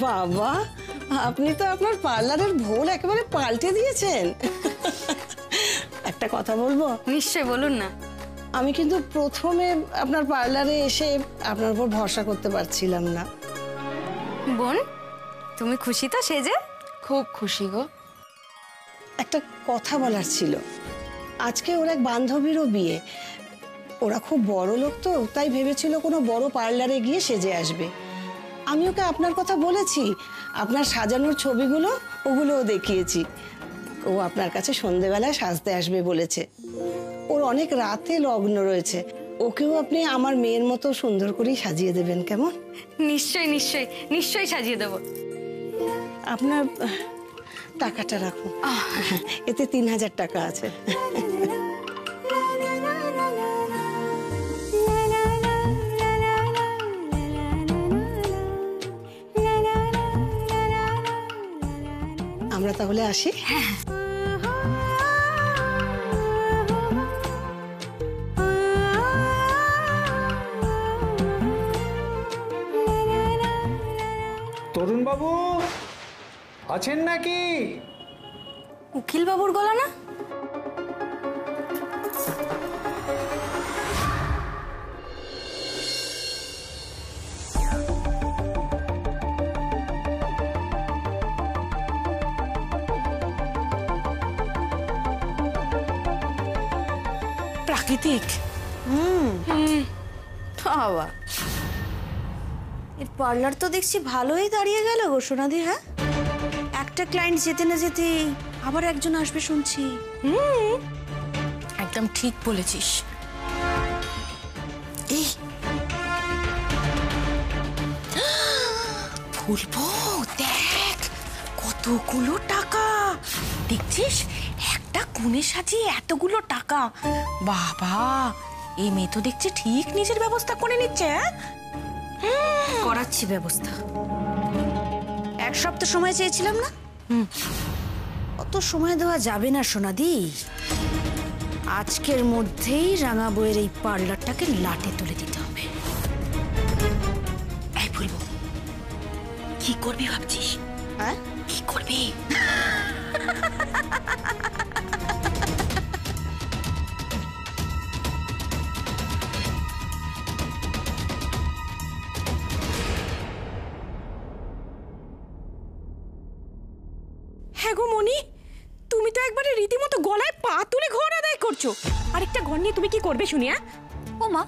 বাবা, আপনি তো আপনার পার্লারের ভোল একেবারে পাল্টে দিয়েছেন। একটা কথা বলবো? নিশ্চয়, বলুন না। আমি কিন্তু প্রথমে আপনার পার্লারে এসে আপনার উপর ভরসা করতে পারছিলাম না। বোন, তুমি খুশি তো সেজে? খুব খুশি গো। একটা কথা বলার ছিল। আজকে ওর এক বান্ধবীরও বিয়ে। ওরা খুব বড় লোক তো, তাই ভেবেছিল কোনো বড় পার্লারে গিয়ে সেজে আসবে। আমি ওকে আপনার কথা বলেছি, আপনার সাজানোর ছবিগুলো ওগুলোও দেখিয়েছি। ও আপনার কাছে সন্ধেবেলায় সাজতে আসবে বলেছে। ওর অনেক রাতে লগ্ন রয়েছে। ওকেও আপনি আমার মেয়ের মতো সুন্দর করেই সাজিয়ে দেবেন, কেমন? নিশ্চয়ই নিশ্চয়ই নিশ্চয়ই সাজিয়ে দেবো। আপনার টাকাটা রাখুন, এতে 3000 টাকা আছে। আমরা তাহলে আসি। তরুণ বাবু আছেন নাকি? উকিল বাবুর গলা না? প্রাকৃতিক। বাবা, এর পার্লার তো দেখছি ভালোই দাঁড়িয়ে গেল গো সোনাদি। হ্যাঁ, একটা ক্লায়েন্ট যেতে না যেতে আবার একজন আসবে শুনছি। একদম ঠিক বলেছিস। এই ফুলবো, দেখ কতগুলো টাকা দেখছিস? একটা কোণে সাজিয়ে এতগুলো টাকা। বাবা, এই মেয়ে তো দেখছি ঠিক নিজের ব্যবস্থা করে নিচ্ছে। করাচ্ছি ব্যবস্থা। এক সপ্তাহ সময় চেয়েছিলাম না? অত সময় দেওয়া যাবে না সোনাদি। আজকের মধ্যেই রাঙা বইয়ের এই পার্লারটাকে লাটে তুলে দিতে হবে। এই ফুলবো, কি করবি ভাবছিস? হ্যাঁ, কি করবি? হ্যাঁ গো মনি, তুমি তো একবারে রীতিমতো গলায় পা তুলে ঘর আদায় করছো। আরেকটা ঘর নিয়ে তুমি কি করবে শুনি? ও মা,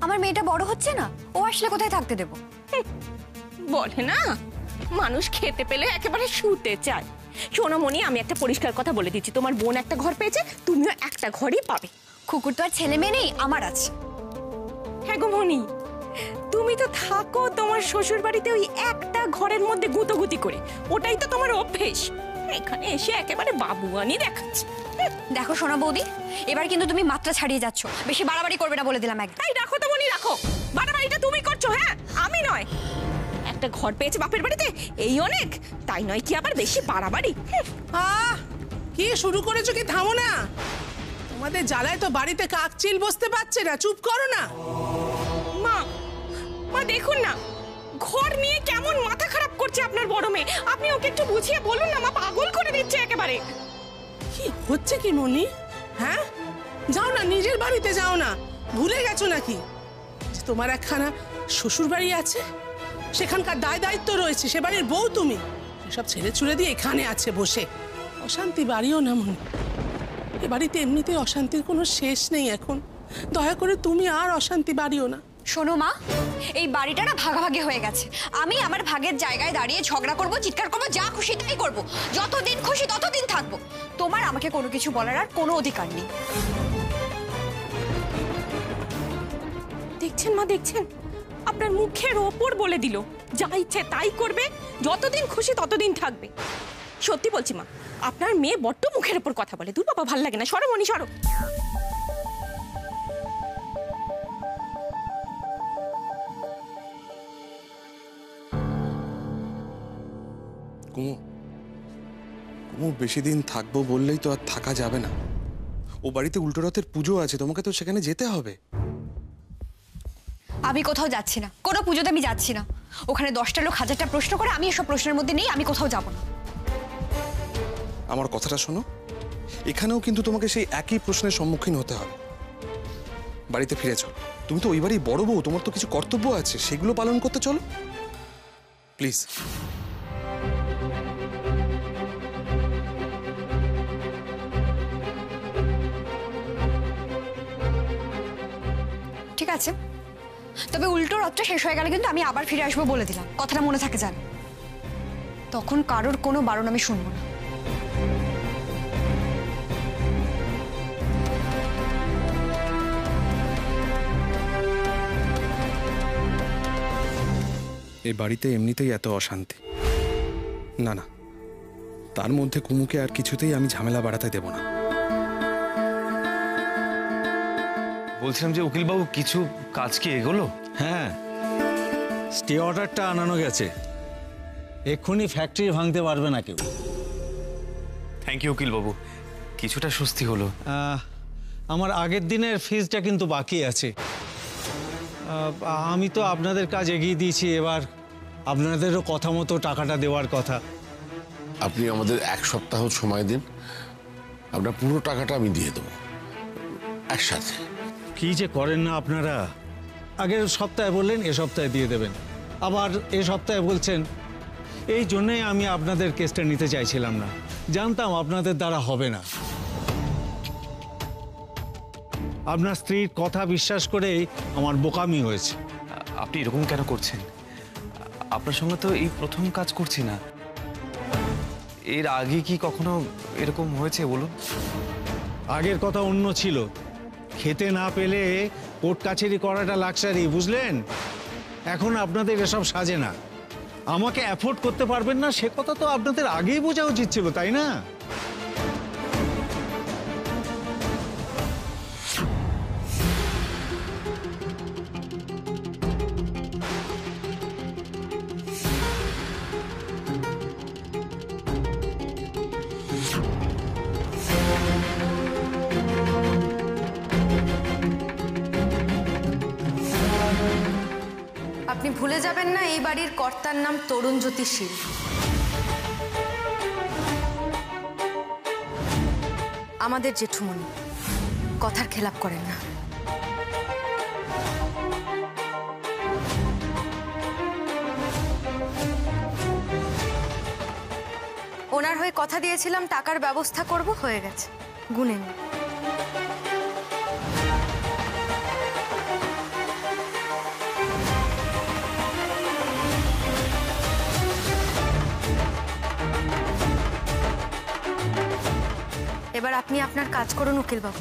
আমার মেয়েটা বড় হচ্ছে না, ও আসলে কোথায় থাকতে দেবো? বলে না, মানুষ খেতে পেলে একেবারে শুতে চায়। শোনো মনি, আমি একটা পরিষ্কার কথা বলে দিচ্ছি, তোমার বোন একটা ঘর পেয়েছে, তুমিও একটা ঘরই পাবে। কুকুর তো আর ছেলে মেয়ে নেই, আমার আছে। হ্যাঁ গো মনি, তুমি তো থাকো তোমার শ্বশুর বাড়িতে ওই একটা ঘরের মধ্যে গুতোগুতি করে, ওটাই তো তোমার অভ্যেস। এখানে এসে একেবারে বাবুয়ানি দেখাচ্ছে। দেখো সোনা বৌদি, এবার কিন্তু তুমি মাত্রা ছাড়িয়ে যাচ্ছ। বেশি বাড়াবাড়ি করবে না বলে দিলাম একদম। এই রাখো তো মনি, রাখো। বাড়াবাড়িটা তুমি করছো, হ্যাঁ, আমি নয়। একটা ঘর পেয়েছে বাপের বাড়িতে, এই অনেক। তাই নয় কি আবার বেশি বাড়াবাড়ি? কি শুরু করেছো? কি থামো না, তোমাদের জ্বালায় তো বাড়িতে কাকচিল বসতে পারছে না। চুপ করো না। মা, মা দেখুন না, ঘর নিয়ে কেমন মাথা খারাপ করছে আপনার বড় মেয়ে। আপনি ওকে একটু বুঝিয়ে বলুন না, মা পাগল করে দিচ্ছে একেবারে। কি হচ্ছে কি মনি? হ্যাঁ, যাও না, নিজের বাড়িতে যাও না। ভুলে গেছো নাকি যে তোমার একখানা শ্বশুর বাড়ি আছে, সেখানকার দায় দায়িত্ব রয়েছে, সে বাড়ির বউ তুমি। সব ছেড়ে ছুড়ে দিয়ে এখানে আছে বসে। অশান্তি বাড়িও না মনি, এ বাড়িতে এমনিতে অশান্তির কোনো শেষ নেই এখন। দয়া করে তুমি আর অশান্তি বাড়িও না। শোনো মা, এই বাড়িটা না ভাগাভাগি হয়ে গেছে। আমি আমার ভাগের জায়গায় দাঁড়িয়ে ঝগড়া করব, চিৎকার করব, যা খুশি তাই করব। যতদিন খুশি ততদিন থাকবো। তোমার আমাকে কোনো কিছু বলার আর কোনো অধিকার নেই। দেখছেন মা, দেখছেন, আপনার মুখের ওপর বলে দিল যা ইচ্ছে তাই করবে, যতদিন খুশি ততদিন থাকবে। সত্যি বলছি মা, আপনার মেয়ে বড্ড মুখের ওপর কথা বলে। দূর বাবা, ভাল লাগে না। সরো মনি, সরো। কুমু, কুমু বেশি দিন থাকবো বললেই তো আর থাকা যাবে না। ও বাড়িতে উল্টো রথের পুজো আছে, তোমাকে তো সেখানে যেতে হবে। আমি কোথাও যাচ্ছি না, কোনো পুজোতে আমি যাচ্ছি না। ওখানে 10টা লোক 1000টা প্রশ্ন করে, আমি এসব প্রশ্নের মধ্যে নেই, আমি কোথাও যাব না। আমার কথাটা শোনো, এখানেও কিন্তু তোমাকে সেই একই প্রশ্নের সম্মুখীন হতে হবে। বাড়িতে ফিরে চলো। তুমি তো ওই বাড়ি বড় বউ, তোমার তো কিছু কর্তব্য আছে, সেগুলো পালন করতে চলো প্লিজ। ঠিক আছে, তবে উল্টো রথটা শেষ হয়ে গেলে কিন্তু আমি আবার ফিরে আসবো বলে দিলাম, কথাটা মনে থাকে যান। তখন কারোর কোনো বারণ আমি শুনবো না। এই বাড়িতে এমনিতেই এত অশান্তি, না না, তার মধ্যে কুমুকে আর কিছুতেই আমি ঝামেলা বাড়াতে দেব না। বলছিলাম যে উকিলবাবু, কিছু কাজ কি এগোলো? হ্যাঁ, স্টে অর্ডারটা আনানো গেছে, এক্ষুনি ফ্যাক্টরি ভাঙতে পারবে না কেউ। থ্যাংক ইউ উকিলবাবু, কিছুটা স্বস্তি হলো। আমার আগের দিনের ফিজটা কিন্তু বাকি আছে। আমি তো আপনাদের কাজ এগিয়ে দিয়েছি, এবার আপনাদেরও কথা মতো টাকাটা দেওয়ার কথা। আপনি আমাদের 1 সপ্তাহ সময় দিন, আপনার পুরো টাকাটা আমি দিয়ে দেবো একসাথে। কি যে করেন না আপনারা, আগের সপ্তাহে বললেন এ সপ্তাহে দিয়ে দেবেন, আবার এ সপ্তাহে বলছেন। এই জন্যই আমি আপনাদের কেসটা নিতে চাইছিলাম না, জানতাম আপনাদের দ্বারা হবে না। আপনার স্ত্রীর কথা বিশ্বাস করেই আমার বোকামি হয়েছে। আপনি এরকম কেন করছেন? আপনার সঙ্গে তো এই প্রথম কাজ করছি না, এর আগে কি কখনো এরকম হয়েছে বলুন? আগের কথা অন্য ছিল, খেতে না পেলে কোর্ট কাছারি করাটা লাক্সারি, বুঝলেন? এখন আপনাদের এসব সাজে না। আমাকে অ্যাফোর্ড করতে পারবেন না সে কথা তো আপনাদের আগেই বোঝা উচিত ছিল, তাই না? আপনি ভুলে যাবেন না এই বাড়ির কর্তার নাম তরুণজ্যোতি শীল। আমাদের জেঠুমনি, কথার খেলাপ করেন না। ওনার হয়ে কথা দিয়েছিলাম, টাকার ব্যবস্থা করব, হয়ে গেছে, গুনে নিন। এবার আপনি আপনার কাজ করুন উকিলবাবু,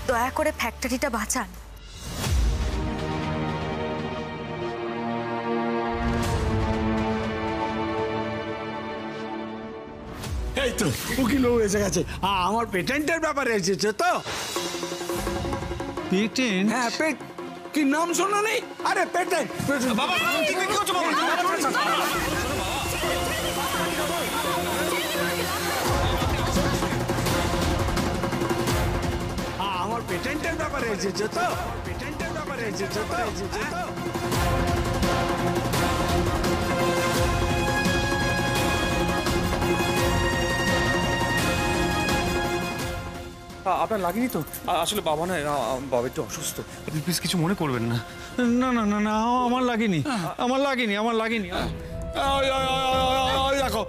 দয়া করে ফ্যাক্টরিটা বাঁচান। এই তো উকিলবাবু এসে গেছে। আমার পেটেন্টের ব্যাপারে এসেছে তো? পেটেন্ট? হ্যাঁ, কি নাম শোনো নেই? আরে পেটেন্ট। বাবা কি করছো বাবা? আমার পেটেন্টের ব্যাপারে এসেছে তো? পেটেন্টের ব্যাপারে এসেছে তো? আপনার লাগেনি তো? আসলে বাবা না, বাবা একটু অসুস্থ, আপনি প্লিজ কিছু মনে করবেন না। না না না না, আমার লাগেনি, আমার লাগেনি, আমার লাগেনি। দেখো,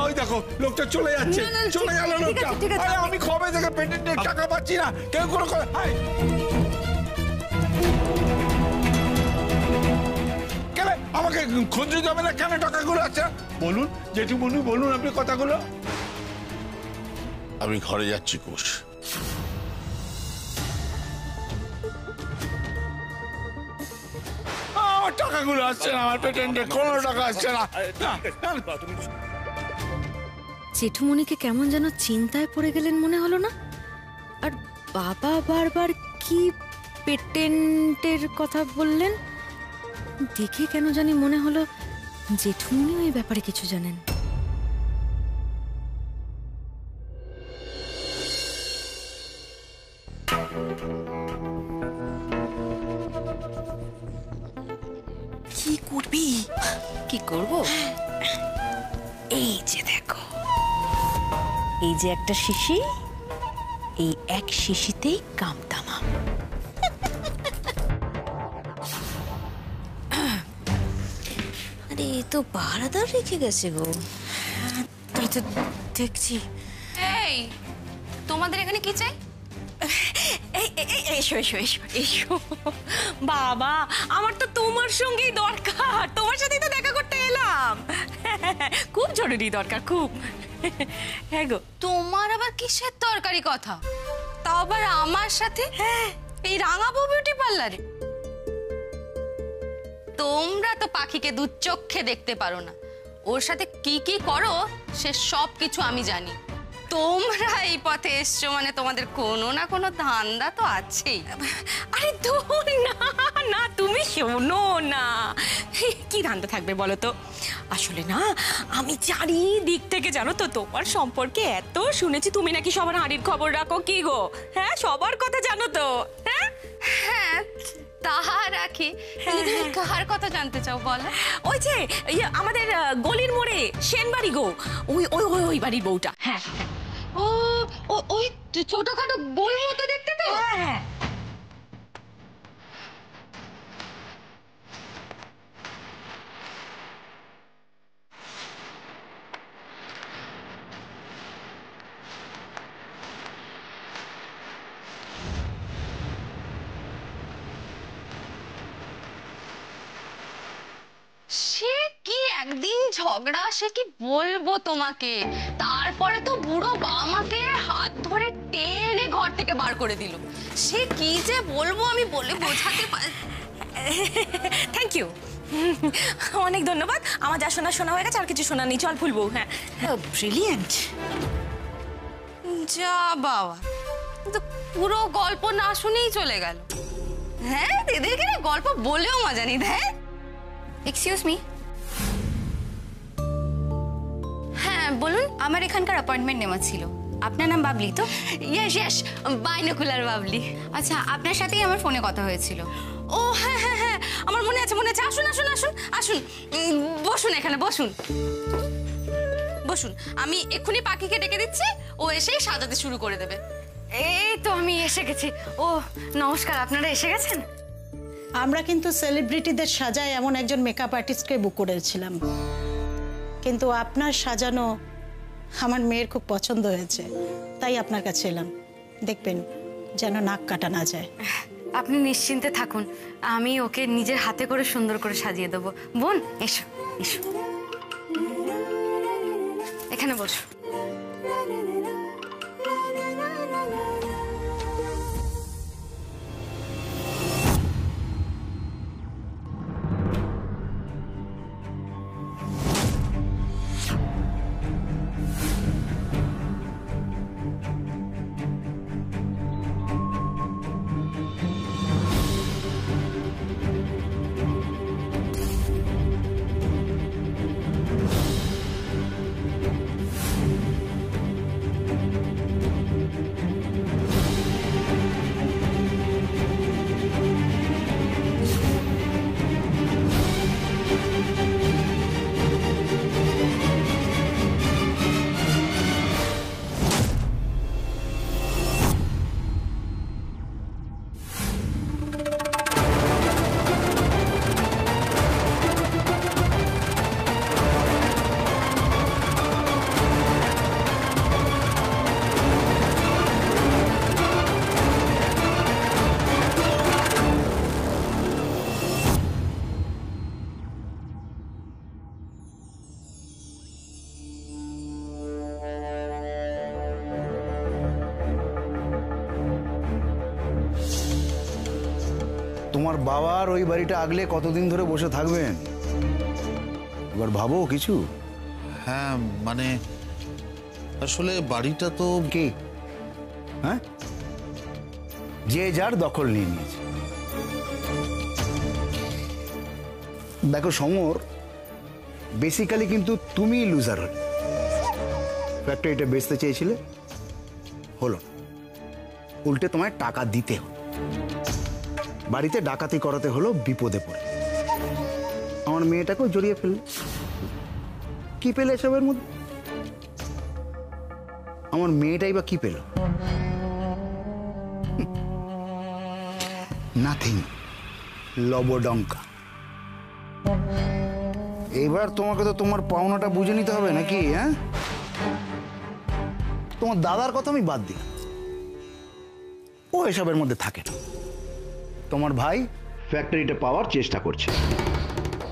ওই দেখো, লোকটা চলে যাচ্ছে, চলে গেল লোকটা। আমি কবে থেকে পেটেন্টের টাকা পাচ্ছি না, কেউ কোনো কেন আমাকে খুঁজতে যাবে না? কেন টাকাগুলো আছে বলুন জেঠুমনি, বলুন আপনি কথাগুলো। আমি ঘরে যাচ্ছি কোষ। আমার টাকাগুলো আসছে না, আমার পেটেন্টে কোনো টাকা আসছে না। জেঠুমনিকে কেমন যেন চিন্তায় পড়ে গেলেন মনে হলো না? আর বাবা বারবার কি পেটেন্টের কথা বললেন, দেখে কেন জানি মনে হলো জেঠুমনিও এই ব্যাপারে কিছু জানেন। কি কি করব? এই যে দেখো, এই যে একটা শিশি, এই এক শিশিতেই কাম তামাম। আরে এ তো পাহারাদার রেখে গেছে গো। তাই তো দেখছি। এই তোমাদের এখানে কি চাই? এসো এসো এসো এসো। বাবা, আমার তো তোমার সঙ্গেই দরকার, তোমার সাথেই তো দেখা করতে এলাম। খুব জরুরি দরকার, খুব। হ্যাঁ গো। তোমার আবার কিসের দরকারি কথা? তাও আবার আমার সাথে? এই রাঙাবো বিউটি পার্লারে? তোমরা তো পাখিকে দু চোখে দেখতে পারো না, ওর সাথে কি কি করো সে সব কিছু আমি জানি। তোমরা এই পথে এসছো মানে তোমাদের কোনো না কোনো ধান্দা তো আছেই। আরে দূর না না, তুমি শোনো না, কি ধান্দা থাকবে বলো তো? আসলে না, আমি চারিদিক থেকে জানো তো তোমার সম্পর্কে এত শুনেছি, তুমি নাকি সবার হাঁড়ির খবর রাখো। কি গো, হ্যাঁ সবার কথা জানো তো? হ্যাঁ হ্যাঁ তাহা রাখি, কিন্তু তুমি কার কথা জানতে চাও বলো? ওই যে আমাদের গলির মোড়ে সেনবাড়ি গো, ওই ওই ওই ওই বাড়ির বউটা। হ্যাঁ ও ওই ছোটখাটো গোল মতো দেখতে তো? হ্যাঁ। সে কি একদিন ঝগড়া, সে কি বলবো তোমাকে। তারপরে তো বুড়ো আমাকে হাত ধরে টেনে ঘর থেকে বার করে দিল। সে কি যে বলবো আমি বলে বোঝাতে পারি। থ্যাংক ইউ, অনেক ধন্যবাদ। আমার যা শোনা শোনা হয়ে গেছে, আর কিছু শোনা নেই। চল ফুলবো। হ্যাঁ ব্রিলিয়েন্ট। যা বাবা, তো পুরো গল্প না শুনেই চলে গেল। হ্যাঁ এদেরকে না গল্প বলেও মজা নেই। হ্যাঁ এক্সকিউজ মি। হ্যাঁ বলুন, আমার এখানকার অ্যাপয়েন্টমেন্ট নেওয়া ছিল। আপনার নাম বাবলি তো? Yes yes, binocular Babli. আচ্ছা, আপনার সাথেই আমার ফোনে কথা হয়েছিল। ও হ্যাঁ হ্যাঁ হ্যাঁ, আমার মনে আছে মনে আছে। আসুন আসুন আসুন আসুন, বসুন এখানে বসুন বসুন। আমি এক্ষুনি পাখিকে ডেকে দিচ্ছি, ও এসেই সাজাতে শুরু করে দেবে। এই তো আমি এসে গেছি। ও নমস্কার, আপনারা এসে গেছেন? আমরা কিন্তু সেলিব্রিটিদের সাজায় এমন একজন মেকআপ আর্টিস্টকে বুক করেছিলাম, কিন্তু আপনার সাজানো আমার মেয়ের খুব পছন্দ হয়েছে, তাই আপনার কাছে এলাম। দেখবেন যেন নাক কাটা না যায়। আপনি নিশ্চিন্তে থাকুন, আমি ওকে নিজের হাতে করে সুন্দর করে সাজিয়ে দেবো। বোন এসো এসো, এখানে বসো। তোমার বাবার ওই বাড়িটা আগলে কতদিন ধরে বসে থাকবেন? এবার ভাবো কিছু। হ্যাঁ মানে আসলে বাড়িটা তো কি, হ্যাঁ, যে যার দখল নিয়ে নিয়েছে। দেখো সমর, বেসিক্যালি কিন্তু তুমি লুজার হলে। ফ্যাক্টরিটা বেচতে চেয়েছিলে, হলো না, উল্টে তোমায় টাকা দিতে হলো। বাড়িতে ডাকাতি করাতে হলো বিপদে পড়ে। আমার মেয়েটাকেও জড়িয়ে ফেললে। কি পেলে এসবের মধ্যে? আমার মেয়েটাই বা কি পেল? নাথিং, লবডঙ্কা। এবার তোমাকে তো তোমার পাওনাটা বুঝে নিতে হবে নাকি? হ্যাঁ, তোমার দাদার কথা আমি বাদ দিলাম, ও এসবের মধ্যে থাকে না। তোমার ভাই ফ্যাক্টরিটা পাওয়ার চেষ্টা করছে।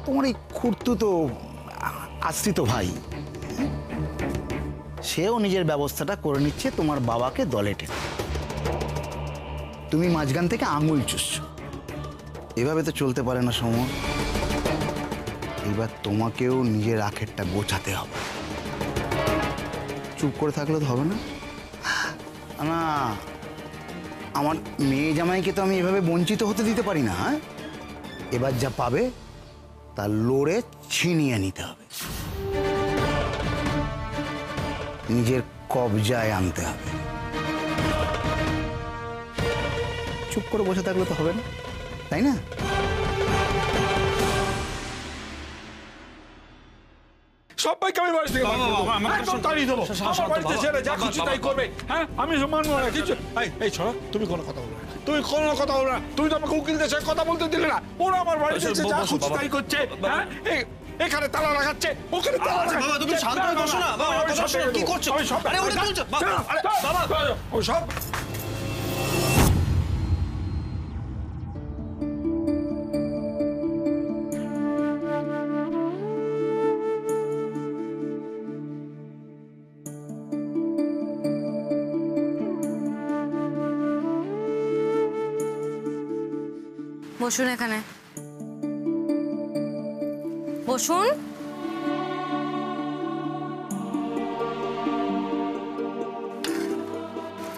তোমার এই খুড়তুতো আশ্রিত ভাই, সেও নিজের ব্যবস্থাটা করে নিচ্ছে তোমার বাবাকে দলে টেনে। তুমি মাঝখান থেকে আঙুল চুষছো। এভাবে তো চলতে পারে না সমর। এবার তোমাকেও নিজের আখেরটা গোছাতে হবে। চুপ করে থাকলে তো হবে না। না, আমার মেয়ে জামাইকে তো আমি এভাবে বঞ্চিত হতে দিতে পারি না। এবার যা পাবে তা লড়ে ছিনিয়ে নিতে হবে, নিজের কবজায় আনতে হবে। চুপ করে বসে থাকলে তো হবে না, তাই না? সবাইকে আমি বাড়ি থেকে একদম তাড়িয়ে দেবো। আমার বাড়িতে ছেড়ে যা খুশি তাই করবে। হ্যাঁ, আমি মানবো না কিছু। এই ছড়া, তুমি কোনো কথা বলবে না, তুমি কোনো কথা বলবে না। তুমি তো আমাকে উকিলদের সাথে কথা বলতে দিলে না। ওরা আমার বাড়িতে এসে যা খুশি তাই করছে। হ্যাঁ, এখানে তালা লাগাচ্ছে, ওখানে তালা লাগাচ্ছে। বাবা তুমি শান্ত হয়ে বসো না। বাবা কথা শোনো, কি করছো? আরে ওরে বলছো বাবা, ও সব বসুন এখানে, বসুন।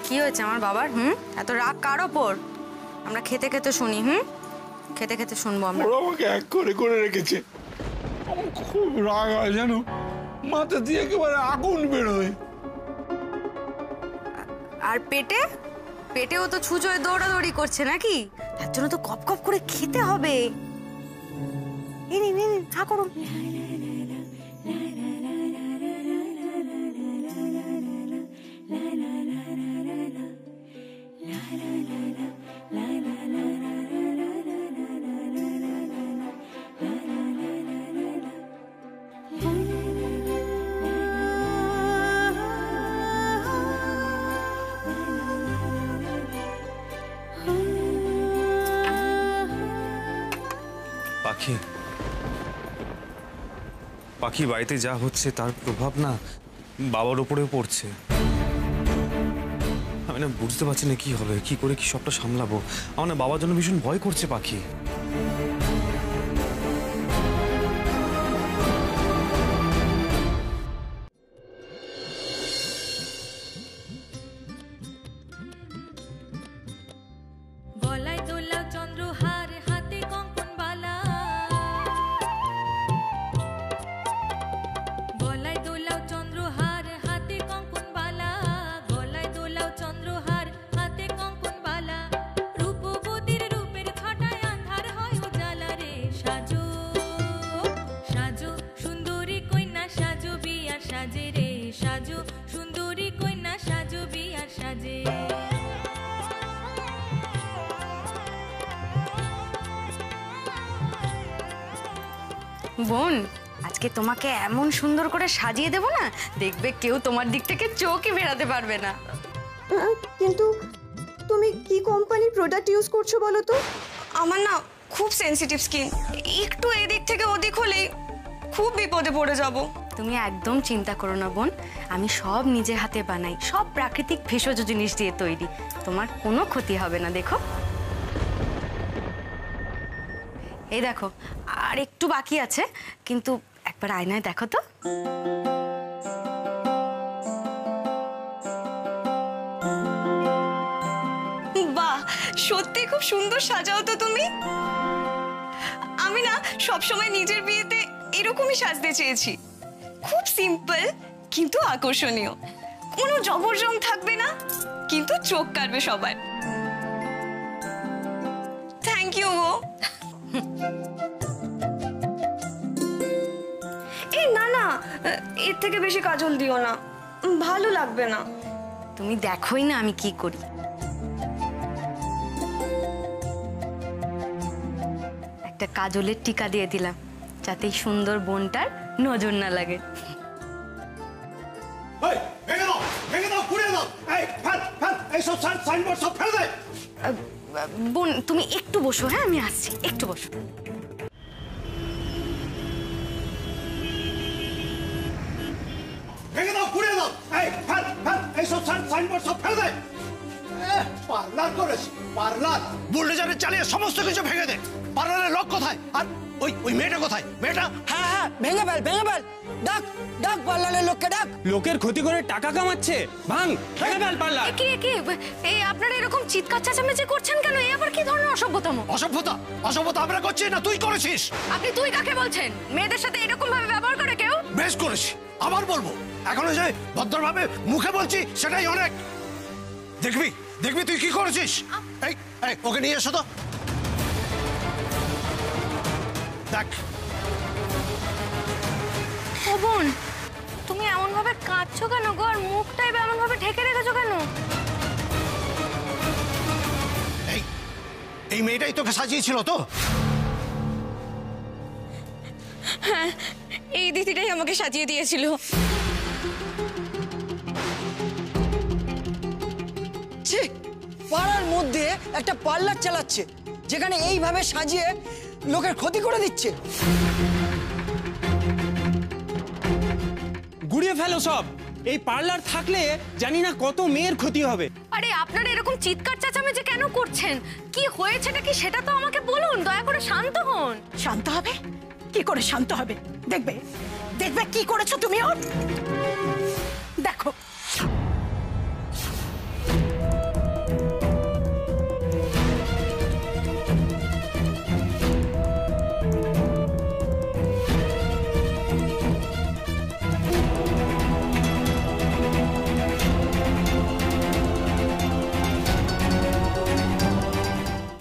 কি হয়েছে আমার বাবার? এত রাগ কার ওপর? আমরা খেতে খেতে শুনি। খেতে খেতে শুনবো আমরা। ওরা আমাকে এক করে করে রেখেছে। আমার খুব রাগ হয় জানো, মাথা দিয়ে একেবারে আগুন বেরোয়। আর পেটেও তো ছুঁচোয় দৌড়াদৌড়ি করছে নাকি? তার জন্য তো কপ কপ করে খেতে হবে। হা করুন। পাখি, পাখি বাড়িতে যা হচ্ছে তার প্রভাব না বাবার উপরেও পড়ছে। আমি না বুঝতে পারছি না কি হবে, কি করে কি সবটা সামলাবো। আমার না বাবার জন্য ভীষণ ভয় করছে পাখি। বোন, আজকে তোমাকে এমন সুন্দর করে সাজিয়ে দেব না, দেখবে কেউ তোমার দিক থেকে চোখই বেরাতে পারবে না। কিন্তু তুমি কি কোম্পানির প্রোডাক্ট ইউজ করছো বলো তো? আমার না খুব সেনসিটিভ স্কিন, একটু এদিক থেকে ওদিক হলেই খুব বিপদে পড়ে যাব। তুমি একদম চিন্তা করো না বোন, আমি সব নিজে হাতে বানাই, সব প্রাকৃতিক ভেষজ জিনিস দিয়ে তৈরি, তোমার কোনো ক্ষতি হবে না। দেখো, এই দেখো, আর একটু বাকি আছে, কিন্তু একবার আয়নায় দেখো তো। বাহ, সত্যি খুব সুন্দর সাজাও তো তুমি। আমি না সবসময় নিজের বিয়েতে এরকমই সাজতে চেয়েছি, খুব সিম্পল কিন্তু আকর্ষণীয়, কোনো জবরজং থাকবে না, কিন্তু চোখ কাটবে সবার। থ্যাংক ইউ গো। এর থেকে বেশি কাজল দিও না, ভালো লাগবে না। তুমি দেখোই না আমি কি করি। একটা কাজলের টিকা দিয়ে দিলাম যাতে এই সুন্দর বোনটার নজর না লাগে। বোন তুমি একটু বসো, হ্যাঁ আমি আসছি, একটু বসো। ভেঙে দাও, পুড়িয়ে দাও, এই ফেল ফেল এইসব সাইনবোর্ড সব ফেলে দে। পার্লার করেছি, পার্লার বুলডোজারে চালিয়ে সমস্ত কিছু ভেঙে দে। পার্লারের লোক কোথায়? আর ওই মেয়েটা কোথায়? মেয়েটা? হ্যাঁ হ্যাঁ, ভেঙে ফেল ভেঙে ফেল, ডাক ডাক পার্লারের লোককে ডাক। লোকের ক্ষতি করে টাকা কামাচ্ছে, ভাঙ ভেঙে ফেল পার্লার। কি কি এই আপনারা এরকম চিৎকার চেঁচামেচি করছেন কেন? এই আবার কি ধরনের অসভ্যতাম? অসভ্যতা? অসভ্যতা আমরা করছি না তুই করেছিস। আপনি তুই কাকে বলছেন? মেয়েদের সাথে এরকম ভাবে ব্যবহার করে কেউ? বেশ করেছি, আবার বলবো। এখনো যে ভদ্রভাবে মুখে বলছি সেটাই অনেক। দেখবি দেখবি তুই কি করেছিস। এই এই ওকে নিয়ে এসো তো। দেখ ও বোন, তুমি এমন ভাবে কাঁদছো কেন গো? আর মুখটা এমন ভাবে ঢেকে রেখেছো কেন? এই মেয়েটাই তোকে সাজিয়েছিল তো? হ্যাঁ, এই দিদিটাই আমাকে সাজিয়ে দিয়েছিল। পাড়ার মধ্যে একটা পার্লার চালাচ্ছে যেখানে এইভাবে সাজিয়ে লোকের ক্ষতি করে দিচ্ছে। গুড়িয়ে ফেলো সব। এই পার্লার থাকলে জানি না কত মেয়ের ক্ষতি হবে। আরে আপনারা এরকম চিৎকার চেঁচামেচি কেন করছেন? কি হয়েছেটা কি সেটা তো আমাকে বলুন। দয়া করে শান্ত হন। শান্ত হবে? কি করে শান্ত হবে? দেখবে দেখবে কি করেছো তুমি ওর। দেখো